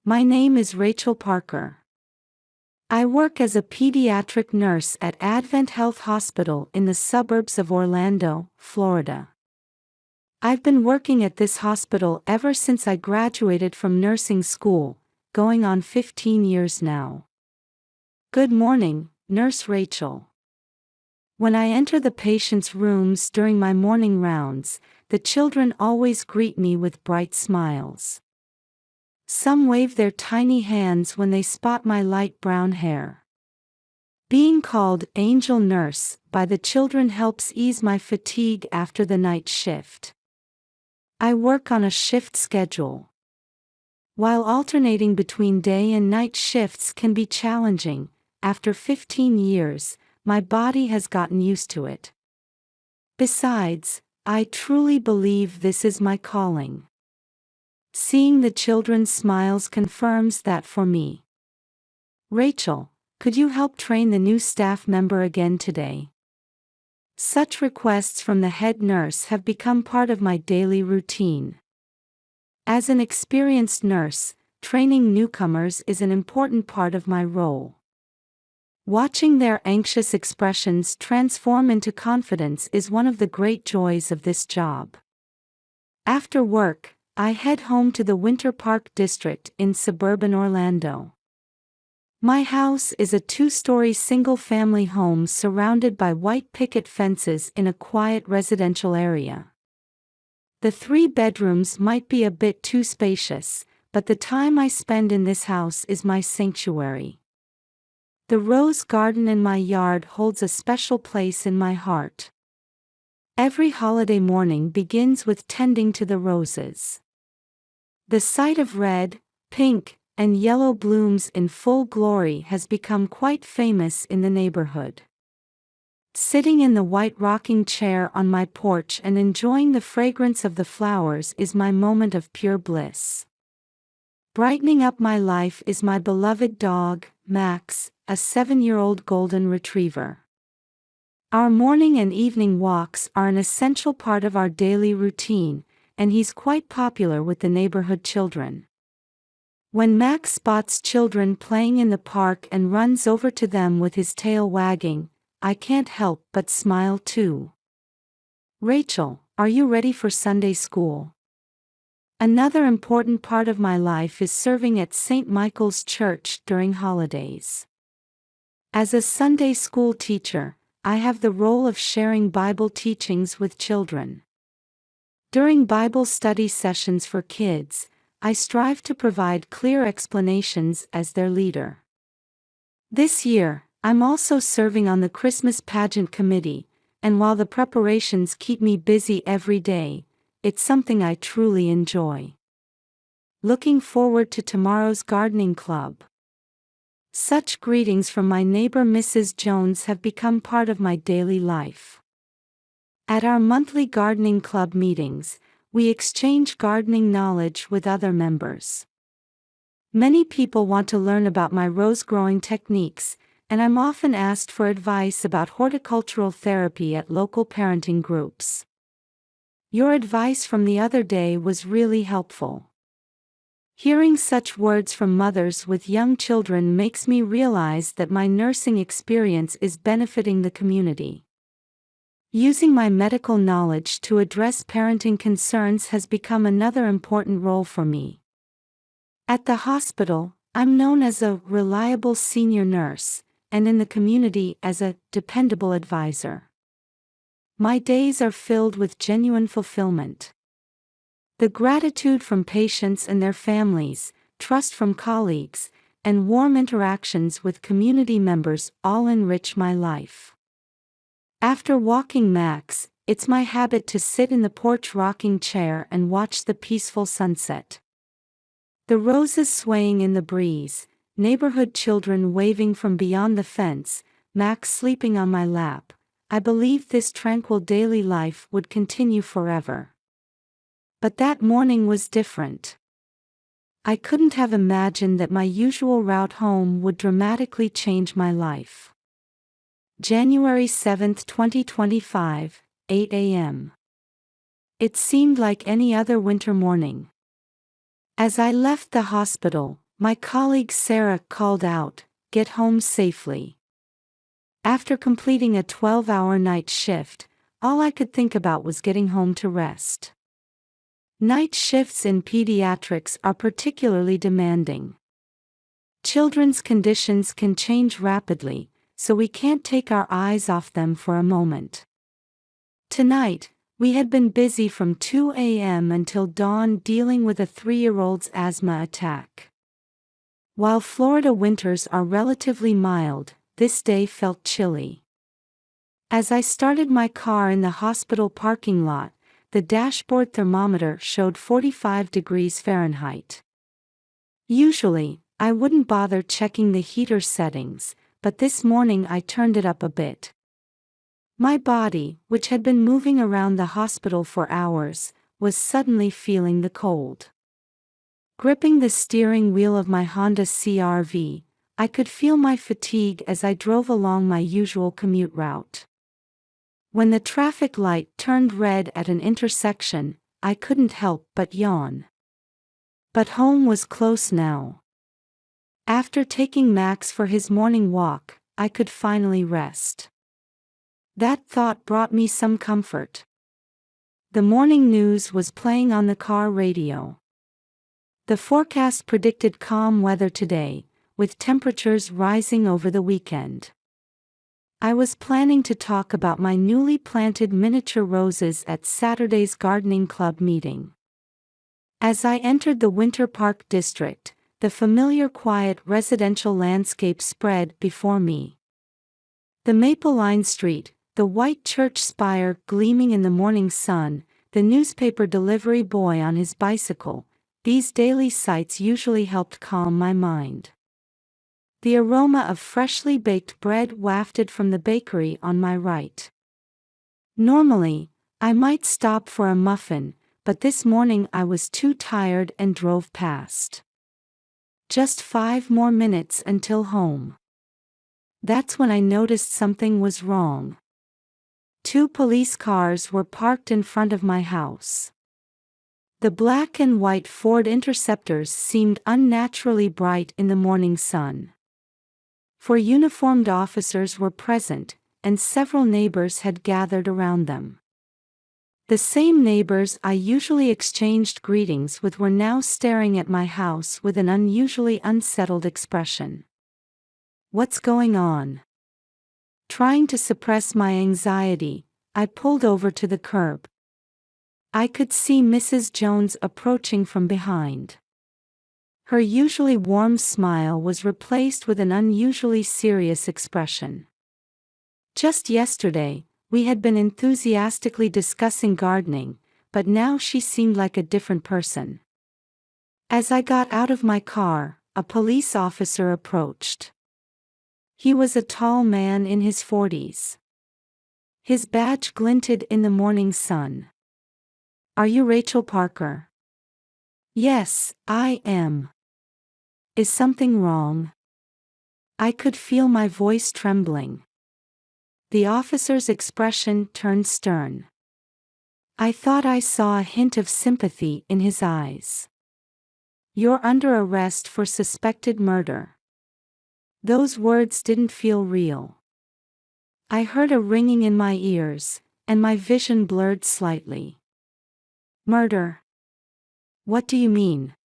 My name is Rachel Parker. I work as a pediatric nurse at Advent Health Hospital in the suburbs of Orlando, Florida. I've been working at this hospital ever since I graduated from nursing school, going on 15 years now. Good morning, Nurse Rachel. When I enter the patients' rooms during my morning rounds, the children always greet me with bright smiles. Some wave their tiny hands when they spot my light brown hair. Being called Angel Nurse by the children helps ease my fatigue after the night shift. I work on a shift schedule. While alternating between day and night shifts can be challenging, after 15 years, my body has gotten used to it. Besides, I truly believe this is my calling. Seeing the children's smiles confirms that for me. Rachel, could you help train the new staff member again today? Such requests from the head nurse have become part of my daily routine. As an experienced nurse, training newcomers is an important part of my role. Watching their anxious expressions transform into confidence is one of the great joys of this job. After work, I head home to the Winter Park district in suburban Orlando. My house is a 2-story single-family home surrounded by white picket fences in a quiet residential area. The 3 bedrooms might be a bit too spacious, but the time I spend in this house is my sanctuary. The rose garden in my yard holds a special place in my heart. Every holiday morning begins with tending to the roses. The sight of red, pink, and yellow blooms in full glory has become quite famous in the neighborhood. Sitting in the white rocking chair on my porch and enjoying the fragrance of the flowers is my moment of pure bliss. Brightening up my life is my beloved dog, Max, a 7-year-old golden retriever. Our morning and evening walks are an essential part of our daily routine, and he's quite popular with the neighborhood children. When Max spots children playing in the park and runs over to them with his tail wagging, I can't help but smile too. Rachel, are you ready for Sunday school? Another important part of my life is serving at St. Michael's Church during holidays. As a Sunday school teacher, I have the role of sharing Bible teachings with children. During Bible study sessions for kids, I strive to provide clear explanations as their leader. This year, I'm also serving on the Christmas pageant committee, and while the preparations keep me busy every day, it's something I truly enjoy. Looking forward to tomorrow's gardening club. Such greetings from my neighbor Mrs. Jones have become part of my daily life. At our monthly gardening club meetings, we exchange gardening knowledge with other members. Many people want to learn about my rose growing techniques, and I'm often asked for advice about horticultural therapy at local parenting groups. Your advice from the other day was really helpful. Hearing such words from mothers with young children makes me realize that my nursing experience is benefiting the community. Using my medical knowledge to address parenting concerns has become another important role for me. At the hospital, I'm known as a reliable senior nurse, and in the community as a dependable advisor. My days are filled with genuine fulfillment. The gratitude from patients and their families, trust from colleagues, and warm interactions with community members all enrich my life. After walking Max, it's my habit to sit in the porch rocking chair and watch the peaceful sunset. The roses swaying in the breeze, neighborhood children waving from beyond the fence, Max sleeping on my lap. I believed this tranquil daily life would continue forever. But that morning was different. I couldn't have imagined that my usual route home would dramatically change my life. January 7, 2025, 8 a.m. It seemed like any other winter morning. As I left the hospital, My colleague Sarah called out, "Get home safely." After completing a 12-hour night shift, all I could think about was getting home to rest. Night shifts in pediatrics are particularly demanding. Children's conditions can change rapidly, so we can't take our eyes off them for a moment. Tonight, we had been busy from 2 a.m. until dawn dealing with a 3-year-old's asthma attack. While Florida winters are relatively mild, this day felt chilly. As I started my car in the hospital parking lot, the dashboard thermometer showed 45 degrees Fahrenheit. Usually, I wouldn't bother checking the heater settings, but this morning I turned it up a bit. My body, which had been moving around the hospital for hours, was suddenly feeling the cold. Gripping the steering wheel of my Honda CR-V, I could feel my fatigue as I drove along my usual commute route. When the traffic light turned red at an intersection, I couldn't help but yawn. But home was close now. After taking Max for his morning walk, I could finally rest. That thought brought me some comfort. The morning news was playing on the car radio. The forecast predicted calm weather today, with temperatures rising over the weekend. I was planning to talk about my newly planted miniature roses at Saturday's gardening club meeting. As I entered the Winter Park district, the familiar quiet residential landscape spread before me. The maple lined street, the white church spire gleaming in the morning sun, the newspaper delivery boy on his bicycle, these daily sights usually helped calm my mind. The aroma of freshly baked bread wafted from the bakery on my right. Normally, I might stop for a muffin, but this morning I was too tired and drove past. Just 5 more minutes until home. That's when I noticed something was wrong. 2 police cars were parked in front of my house. The black and white Ford Interceptors seemed unnaturally bright in the morning sun. 4 uniformed officers were present, and several neighbors had gathered around them. The same neighbors I usually exchanged greetings with were now staring at my house with an unusually unsettled expression. "What's going on?" Trying to suppress my anxiety, I pulled over to the curb. I could see Mrs. Jones approaching from behind. Her usually warm smile was replaced with an unusually serious expression. Just yesterday, we had been enthusiastically discussing gardening, but now she seemed like a different person. As I got out of my car, a police officer approached. He was a tall man in his 40s. His badge glinted in the morning sun. "Are you Rachel Parker?" "Yes, I am." "Is something wrong?" I could feel my voice trembling. The officer's expression turned stern. I thought I saw a hint of sympathy in his eyes. "You're under arrest for suspected murder." Those words didn't feel real. I heard a ringing in my ears, and my vision blurred slightly. "Murder? What do you mean?"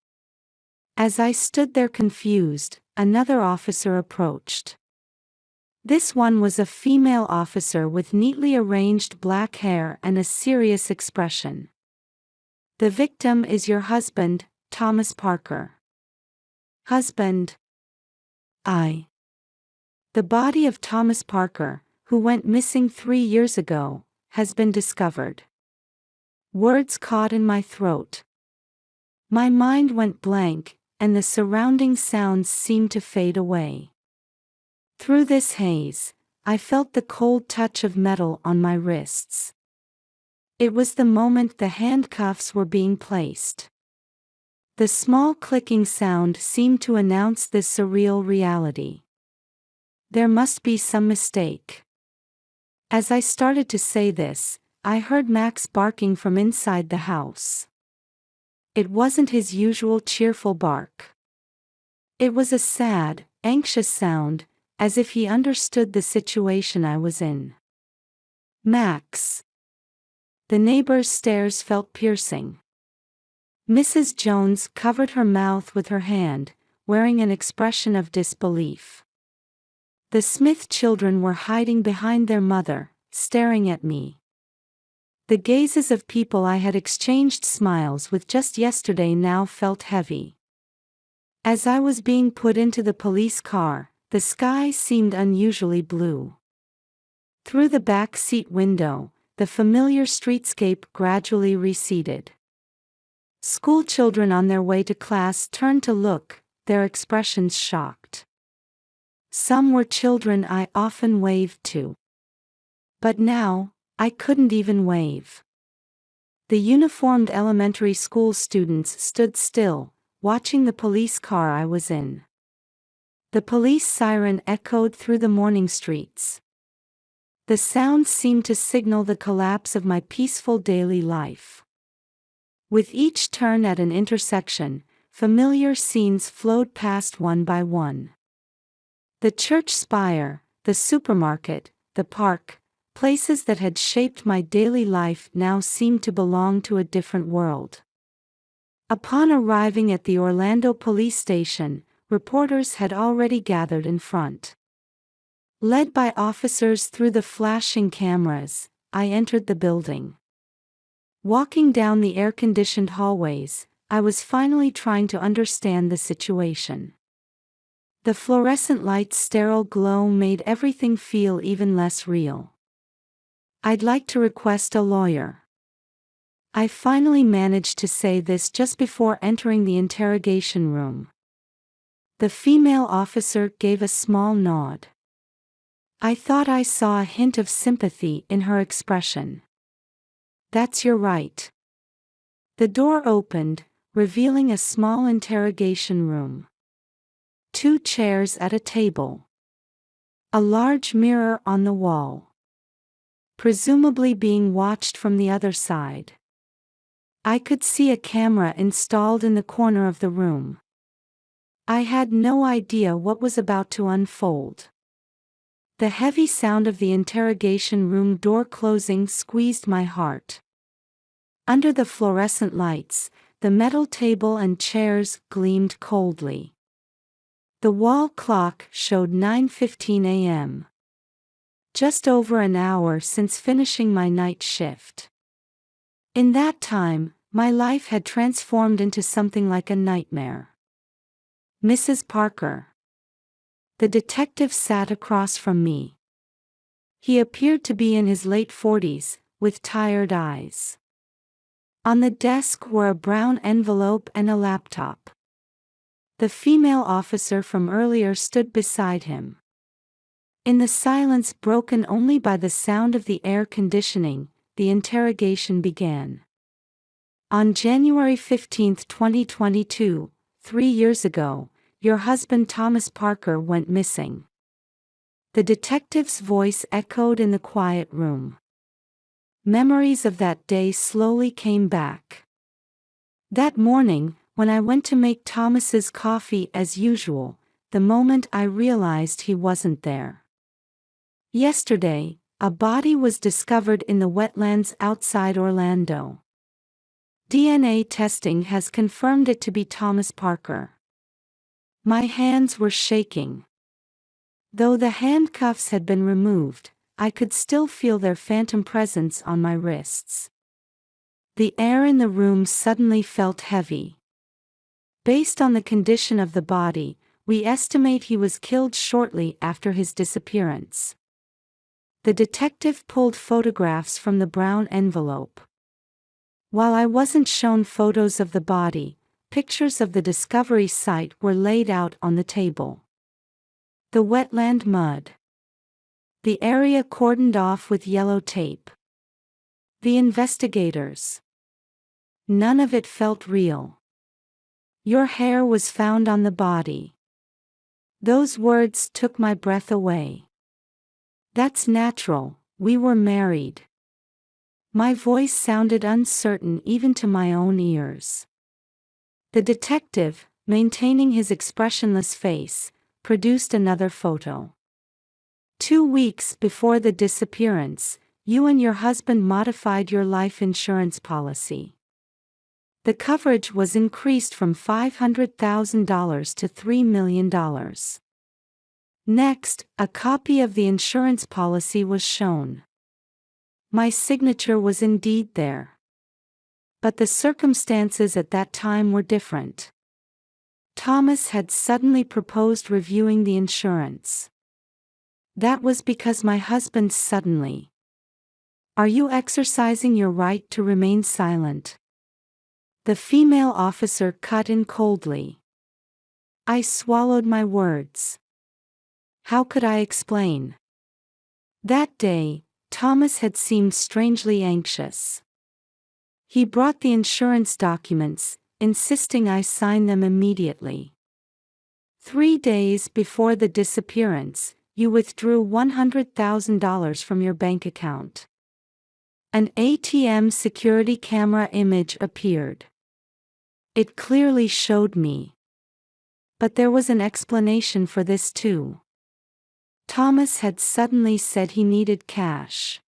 As I stood there confused, another officer approached. This one was a female officer with neatly arranged black hair and a serious expression. "The victim is your husband, Thomas Parker." "Husband?" The body of Thomas Parker, who went missing 3 years ago, has been discovered." Words caught in my throat. My mind went blank, and the surrounding sounds seemed to fade away. Through this haze, I felt the cold touch of metal on my wrists. It was the moment the handcuffs were being placed. The small clicking sound seemed to announce this surreal reality. There must be some mistake. As I started to say this, I heard Max barking from inside the house. It wasn't his usual cheerful bark. It was a sad, anxious sound, as if he understood the situation I was in. Max. The neighbor's stares felt piercing. Mrs. Jones covered her mouth with her hand, wearing an expression of disbelief. The Smith children were hiding behind their mother, staring at me. The gazes of people I had exchanged smiles with just yesterday now felt heavy. As I was being put into the police car, the sky seemed unusually blue. Through the back seat window, the familiar streetscape gradually receded. School children on their way to class turned to look, their expressions shocked. Some were children I often waved to. But now, I couldn't even wave. The uniformed elementary school students stood still, watching the police car I was in. The police siren echoed through the morning streets. The sound seemed to signal the collapse of my peaceful daily life. With each turn at an intersection, familiar scenes flowed past one by one. The church spire, the supermarket, the park, places that had shaped my daily life now seemed to belong to a different world. Upon arriving at the Orlando police station, reporters had already gathered in front. Led by officers through the flashing cameras, I entered the building. Walking down the air-conditioned hallways, I was finally trying to understand the situation. The fluorescent light's sterile glow made everything feel even less real. "I'd like to request a lawyer." I finally managed to say this just before entering the interrogation room. The female officer gave a small nod. I thought I saw a hint of sympathy in her expression. "That's your right." The door opened, revealing a small interrogation room. 2 chairs at a table. A large mirror on the wall. Presumably being watched from the other side. I could see a camera installed in the corner of the room. I had no idea what was about to unfold. The heavy sound of the interrogation room door closing squeezed my heart. Under the fluorescent lights, the metal table and chairs gleamed coldly. The wall clock showed 9:15 a.m. Just over an hour since finishing my night shift. In that time, my life had transformed into something like a nightmare. "Mrs. Parker." The detective sat across from me. He appeared to be in his late 40s, with tired eyes. On the desk were a brown envelope and a laptop. The female officer from earlier stood beside him. In the silence broken only by the sound of the air conditioning, the interrogation began. "On January 15, 2022, 3 years ago, your husband Thomas Parker went missing." The detective's voice echoed in the quiet room. Memories of that day slowly came back. That morning, when I went to make Thomas's coffee as usual, the moment I realized he wasn't there. Yesterday, a body was discovered in the wetlands outside Orlando. DNA testing has confirmed it to be Thomas Parker. My hands were shaking. Though the handcuffs had been removed, I could still feel their phantom presence on my wrists. The air in the room suddenly felt heavy. Based on the condition of the body, we estimate he was killed shortly after his disappearance. The detective pulled photographs from the brown envelope. While I wasn't shown photos of the body, pictures of the discovery site were laid out on the table. The wetland mud. The area cordoned off with yellow tape. The investigators. None of it felt real. "Your hair was found on the body." Those words took my breath away. "That's natural, we were married." My voice sounded uncertain even to my own ears. The detective, maintaining his expressionless face, produced another photo. 2 weeks before the disappearance, you and your husband modified your life insurance policy. The coverage was increased from $500,000 to $3 million. Next, a copy of the insurance policy was shown. My signature was indeed there. But the circumstances at that time were different. Thomas had suddenly proposed reviewing the insurance. That was because my husband suddenly. Are you exercising your right to remain silent? The female officer cut in coldly. I swallowed my words. How could I explain? That day, Thomas had seemed strangely anxious. He brought the insurance documents, insisting I sign them immediately. 3 days before the disappearance, you withdrew $100,000 from your bank account. An ATM security camera image appeared. It clearly showed me. But there was an explanation for this too. Thomas had suddenly said he needed cash.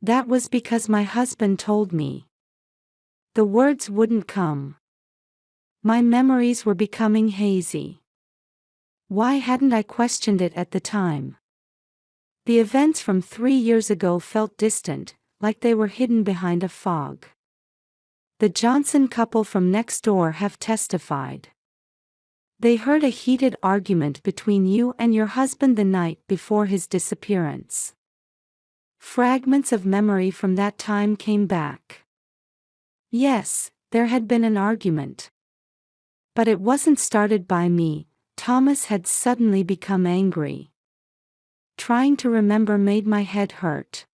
That was because my husband told me. The words wouldn't come. My memories were becoming hazy. Why hadn't I questioned it at the time? The events from 3 years ago felt distant, like they were hidden behind a fog. The Johnson couple from next door have testified. They heard a heated argument between you and your husband the night before his disappearance. Fragments of memory from that time came back. Yes, there had been an argument. But it wasn't started by me. Thomas had suddenly become angry. Trying to remember made my head hurt.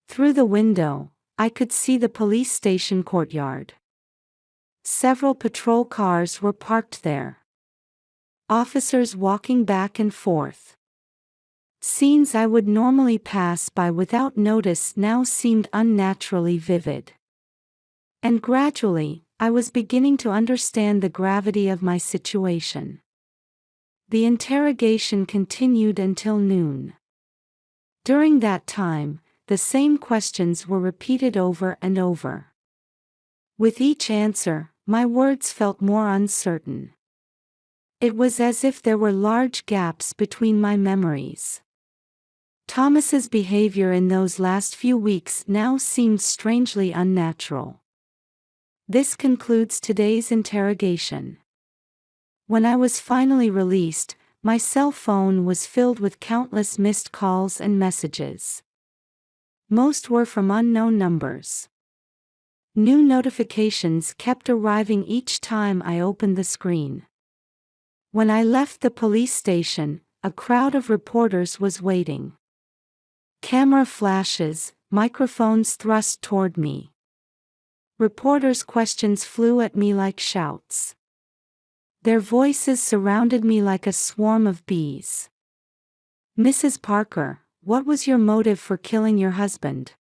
Through the window, I could see the police station courtyard. Several patrol cars were parked there. Officers walking back and forth. Scenes I would normally pass by without notice now seemed unnaturally vivid. And gradually, I was beginning to understand the gravity of my situation. The interrogation continued until noon. During that time, the same questions were repeated over and over. With each answer, my words felt more uncertain. It was as if there were large gaps between my memories. Thomas's behavior in those last few weeks now seemed strangely unnatural. This concludes today's interrogation. When I was finally released, my cell phone was filled with countless missed calls and messages. Most were from unknown numbers. New notifications kept arriving each time I opened the screen. When I left the police station, a crowd of reporters was waiting. Camera flashes, microphones thrust toward me. Reporters' questions flew at me like shouts. Their voices surrounded me like a swarm of bees. Mrs. Parker, what was your motive for killing your husband?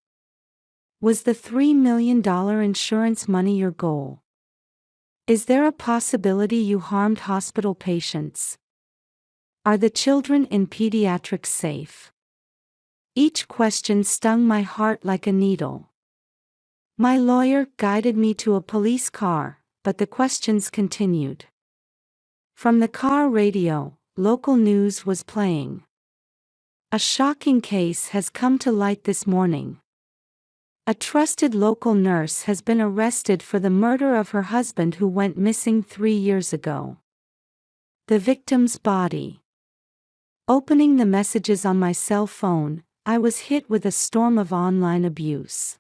Was the $3 million insurance money your goal? Is there a possibility you harmed hospital patients? Are the children in pediatrics safe? Each question stung my heart like a needle. My lawyer guided me to a police car, but the questions continued. From the car radio, local news was playing. A shocking case has come to light this morning. A trusted local nurse has been arrested for the murder of her husband who went missing 3 years ago. The victim's body. Opening the messages on my cell phone, I was hit with a storm of online abuse.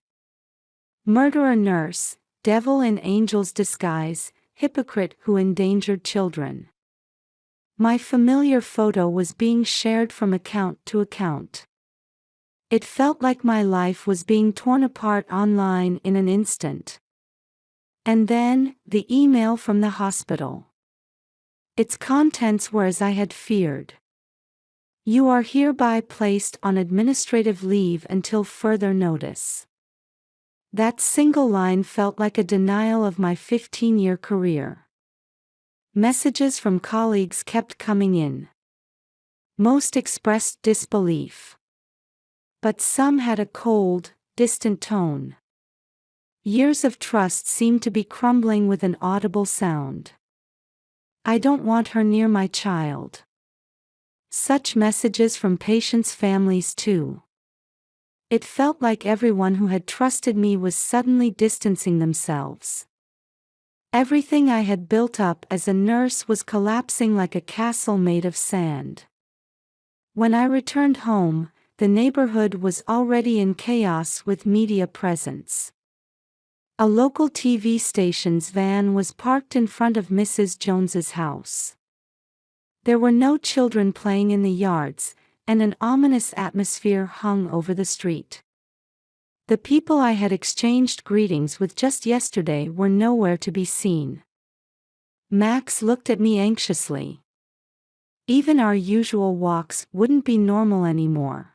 Murderer nurse, devil in angel's disguise, hypocrite who endangered children. My familiar photo was being shared from account to account. It felt like my life was being torn apart online in an instant. And then, the email from the hospital. Its contents were as I had feared. You are hereby placed on administrative leave until further notice. That single line felt like a denial of my 15-year career. Messages from colleagues kept coming in. Most expressed disbelief. But some had a cold, distant tone. Years of trust seemed to be crumbling with an audible sound. I don't want her near my child. Such messages from patients' families too. It felt like everyone who had trusted me was suddenly distancing themselves. Everything I had built up as a nurse was collapsing like a castle made of sand. When I returned home, the neighborhood was already in chaos with media presence. A local TV station's van was parked in front of Mrs. Jones's house. There were no children playing in the yards, and an ominous atmosphere hung over the street. The people I had exchanged greetings with just yesterday were nowhere to be seen. Max looked at me anxiously. Even our usual walks wouldn't be normal anymore.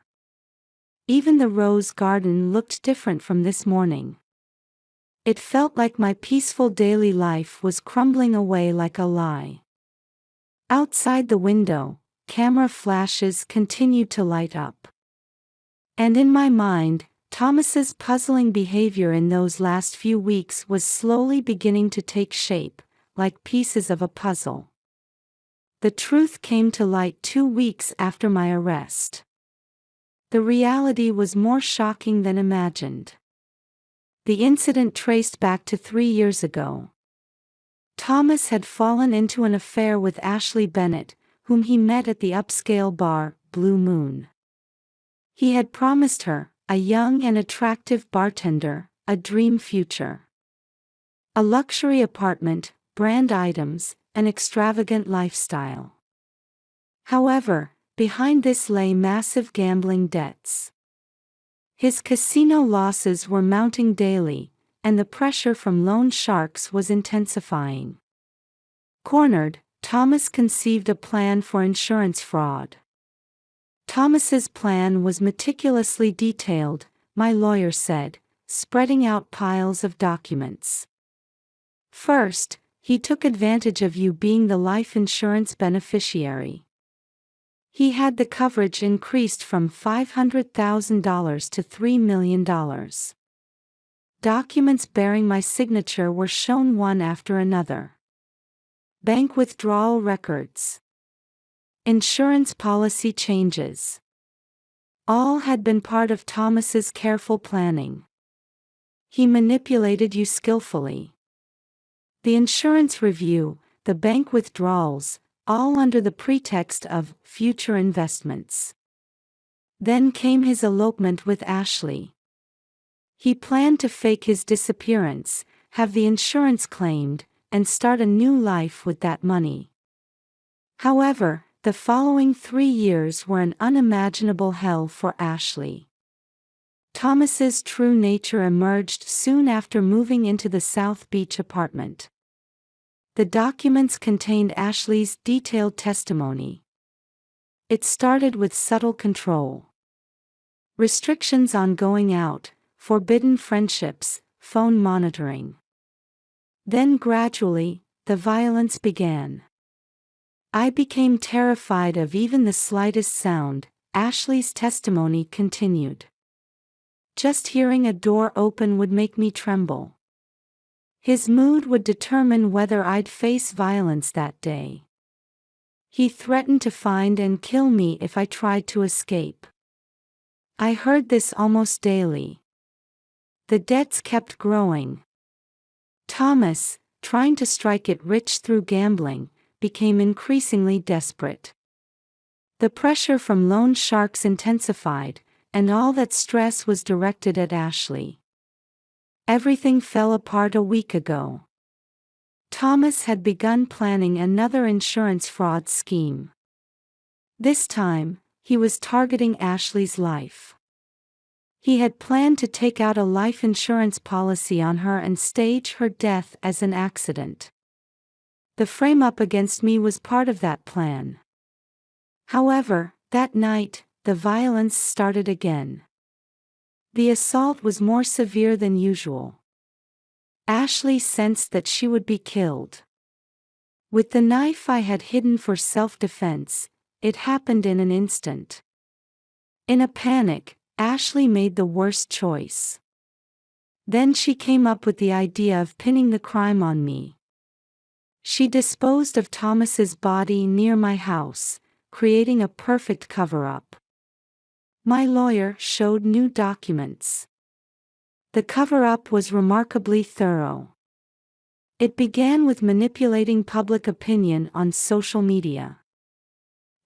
Even the rose garden looked different from this morning. It felt like my peaceful daily life was crumbling away like a lie. Outside the window, camera flashes continued to light up. And in my mind, Thomas's puzzling behavior in those last few weeks was slowly beginning to take shape, like pieces of a puzzle. The truth came to light 2 weeks after my arrest. The reality was more shocking than imagined. The incident traced back to 3 years ago. Thomas had fallen into an affair with Ashley Bennett, whom he met at the upscale bar, Blue Moon. He had promised her, a young and attractive bartender, a dream future. A luxury apartment, brand items, an extravagant lifestyle. However, behind this lay massive gambling debts. His casino losses were mounting daily, and the pressure from loan sharks was intensifying. Cornered, Thomas conceived a plan for insurance fraud. Thomas's plan was meticulously detailed, my lawyer said, spreading out piles of documents. First, he took advantage of you being the life insurance beneficiary. He had the coverage increased from $500,000 to $3 million. Documents bearing my signature were shown one after another. Bank withdrawal records. Insurance policy changes. All had been part of Thomas's careful planning. He manipulated you skillfully. The insurance review, the bank withdrawals, all under the pretext of future investments. Then came his elopement with Ashley. He planned to fake his disappearance, have the insurance claimed, and start a new life with that money. However, the following 3 years were an unimaginable hell for Ashley. Thomas's true nature emerged soon after moving into the South Beach apartment. The documents contained Ashley's detailed testimony. It started with subtle control. Restrictions on going out, forbidden friendships, phone monitoring. Then gradually, the violence began. I became terrified of even the slightest sound, Ashley's testimony continued. Just hearing a door open would make me tremble. His mood would determine whether I'd face violence that day. He threatened to find and kill me if I tried to escape. I heard this almost daily. The debts kept growing. Thomas, trying to strike it rich through gambling, became increasingly desperate. The pressure from loan sharks intensified, and all that stress was directed at Ashley. Everything fell apart a week ago. Thomas had begun planning another insurance fraud scheme. This time, he was targeting Ashley's life. He had planned to take out a life insurance policy on her and stage her death as an accident. The frame-up against me was part of that plan. However, that night, the violence started again. The assault was more severe than usual. Ashley sensed that she would be killed. With the knife I had hidden for self-defense, it happened in an instant. In a panic, Ashley made the worst choice. Then she came up with the idea of pinning the crime on me. She disposed of Thomas's body near my house, creating a perfect cover-up. My lawyer showed new documents. The cover-up was remarkably thorough. It began with manipulating public opinion on social media.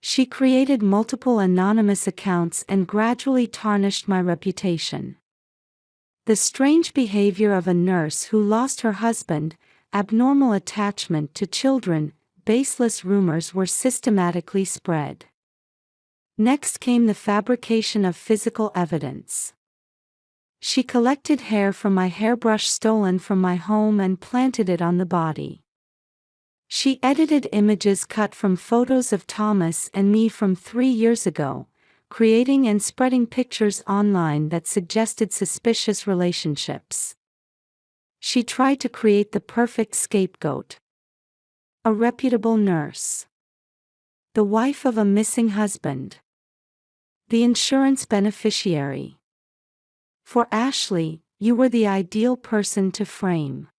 She created multiple anonymous accounts and gradually tarnished my reputation. The strange behavior of a nurse who lost her husband, abnormal attachment to children, baseless rumors were systematically spread. Next came the fabrication of physical evidence. She collected hair from my hairbrush stolen from my home and planted it on the body. She edited images cut from photos of Thomas and me from 3 years ago, creating and spreading pictures online that suggested suspicious relationships. She tried to create the perfect scapegoat. A reputable nurse. The wife of a missing husband. The insurance beneficiary. For Ashley, you were the ideal person to frame.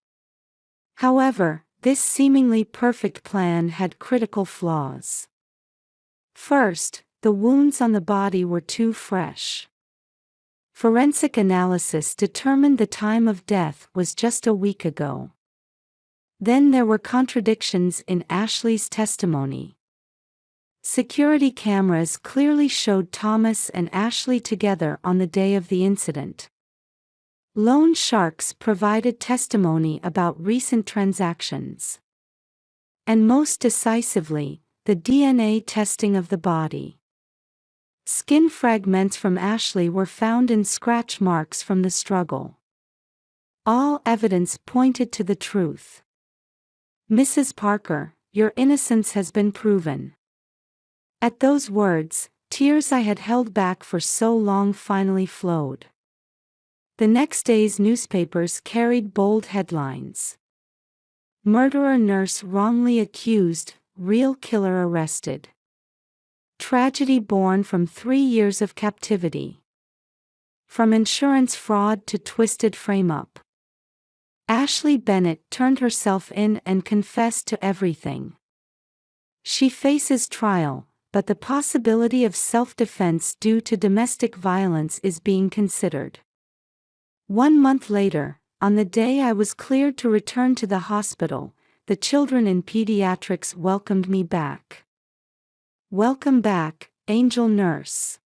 However, this seemingly perfect plan had critical flaws. First, the wounds on the body were too fresh. Forensic analysis determined the time of death was just a week ago. Then there were contradictions in Ashley's testimony. Security cameras clearly showed Thomas and Ashley together on the day of the incident. Loan sharks provided testimony about recent transactions. And most decisively, the DNA testing of the body. Skin fragments from Ashley were found in scratch marks from the struggle. All evidence pointed to the truth. Mrs. Parker, your innocence has been proven. At those words, tears I had held back for so long finally flowed. The next day's newspapers carried bold headlines. Murderer nurse wrongly accused, real killer arrested. Tragedy born from 3 years of captivity. From insurance fraud to twisted frame-up. Ashley Bennett turned herself in and confessed to everything. She faces trial, but the possibility of self-defense due to domestic violence is being considered. 1 month later, on the day I was cleared to return to the hospital, the children in pediatrics welcomed me back. Welcome back, angel nurse.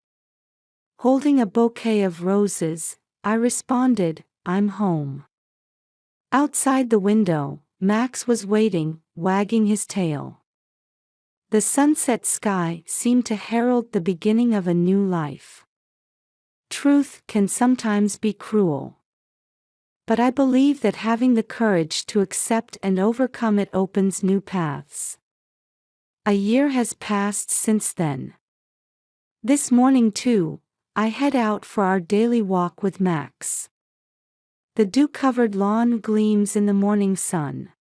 Holding a bouquet of roses, I responded, I'm home. Outside the window, Max was waiting, wagging his tail. The sunset sky seemed to herald the beginning of a new life. Truth can sometimes be cruel. But I believe that having the courage to accept and overcome it opens new paths. A year has passed since then. This morning too, I head out for our daily walk with Max. The dew-covered lawn gleams in the morning sun.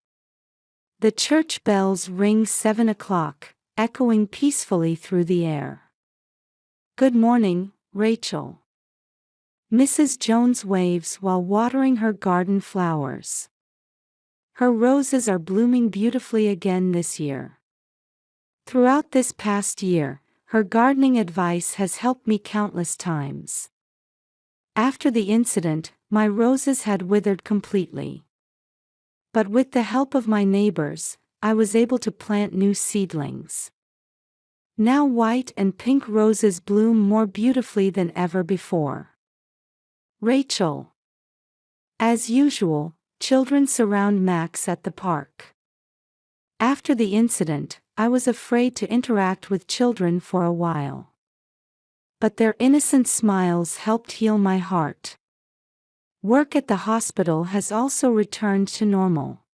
The church bells ring 7 o'clock, echoing peacefully through the air. Good morning, Rachel. Mrs. Jones waves while watering her garden flowers. Her roses are blooming beautifully again this year. Throughout this past year, her gardening advice has helped me countless times. After the incident, my roses had withered completely. But with the help of my neighbors, I was able to plant new seedlings. Now white and pink roses bloom more beautifully than ever before. Rachel. As usual, children surround Max at the park. After the incident, I was afraid to interact with children for a while. But their innocent smiles helped heal my heart. Work at the hospital has also returned to normal.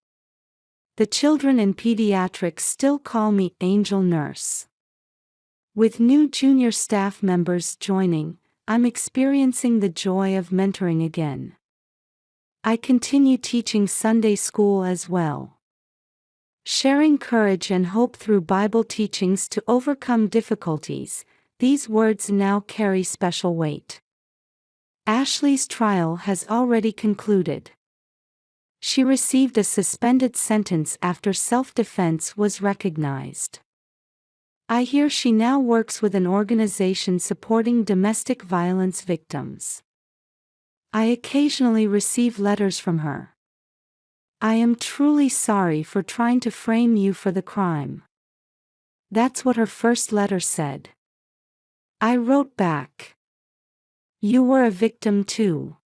The children in pediatrics still call me Angel Nurse. With new junior staff members joining, I'm experiencing the joy of mentoring again. I continue teaching Sunday school as well. Sharing courage and hope through Bible teachings to overcome difficulties, these words now carry special weight. Ashley's trial has already concluded. She received a suspended sentence after self-defense was recognized. I hear she now works with an organization supporting domestic violence victims. I occasionally receive letters from her. I am truly sorry for trying to frame you for the crime. That's what her first letter said. I wrote back. You were a victim too.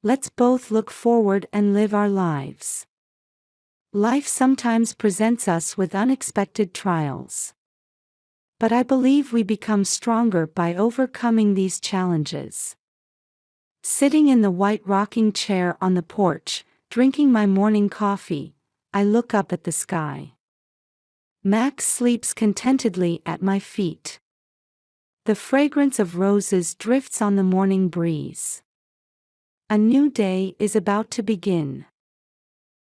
Let's both look forward and live our lives. Life sometimes presents us with unexpected trials. But I believe we become stronger by overcoming these challenges. Sitting in the white rocking chair on the porch, drinking my morning coffee, I look up at the sky. Max sleeps contentedly at my feet. The fragrance of roses drifts on the morning breeze. A new day is about to begin.